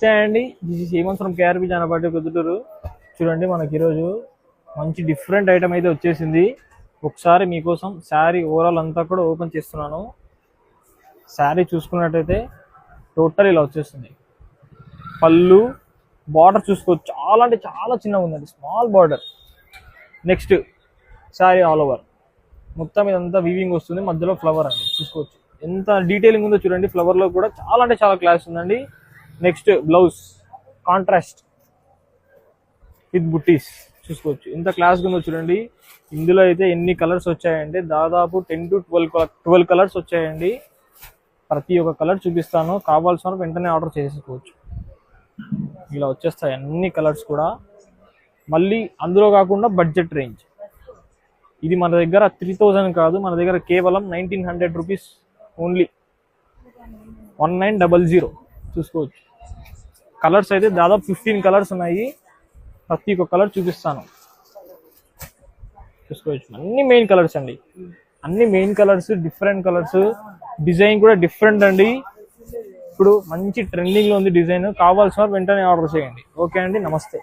నమస్తే అండి, this is Hemanth from KRB Janapatti Proddatur. చూడండి, మనకి ఈరోజు మంచి డిఫరెంట్ ఐటమ్ అయితే వచ్చేసింది. ఒకసారి మీకోసం శారీ ఓవరాల్ అంతా కూడా ఓపెన్ చేస్తున్నాను. శారీ చూసుకున్నట్టయితే టోటల్ ఇలా వచ్చేస్తుంది. పళ్ళు బార్డర్ చూసుకోవచ్చు, చాలా అంటే చాలా చిన్నగా ఉందండి, small border. Next sari all over మొత్తం ఇదంతా వీవింగ్ వస్తుంది, మధ్యలో ఫ్లవర్ అండి చూసుకోవచ్చు. ఎంత డీటెయిలింగ్ ఉందో చూడండి, ఫ్లవర్లో కూడా చాలా అంటే చాలా క్లాస్ ఉందండి. నెక్స్ట్ బ్లౌజ్ కాంట్రాస్ట్ విత్ బుట్టీస్ చూసుకోవచ్చు, ఎంత క్లాస్గా ఉందో చూడండి. ఇందులో అయితే ఎన్ని కలర్స్ వచ్చాయంటే దాదాపు 10 to 12 కలర్స్ వచ్చాయండి. ప్రతి ఒక్క కలర్ చూపిస్తాను, కావాల్సిన వెంటనే ఆర్డర్ చేసుకోవచ్చు. ఇలా వచ్చేస్తాయి అన్ని కలర్స్ కూడా. మళ్ళీ అందులో కాకుండా బడ్జెట్ రేంజ్, ఇది మన దగ్గర 3000 కాదు, మన దగ్గర కేవలం 1900 రూపీస్ ఓన్లీ, 1900 చూసుకోవచ్చు. కలర్స్ అయితే దాదాపు 15 కలర్స్ ఉన్నాయి, ప్రతి ఒక్క కలర్ చూపిస్తాను చూసుకోవచ్చు. అన్ని మెయిన్ కలర్స్ అండి, అన్ని main colours, different colours. Design కూడా డిఫరెంట్ అండి, ఇప్పుడు మంచి ట్రెండింగ్ లో ఉంది డిజైన్. కావాల్సిన వెంటనే ఆర్డర్ చేయండి. ఓకే అండి, నమస్తే.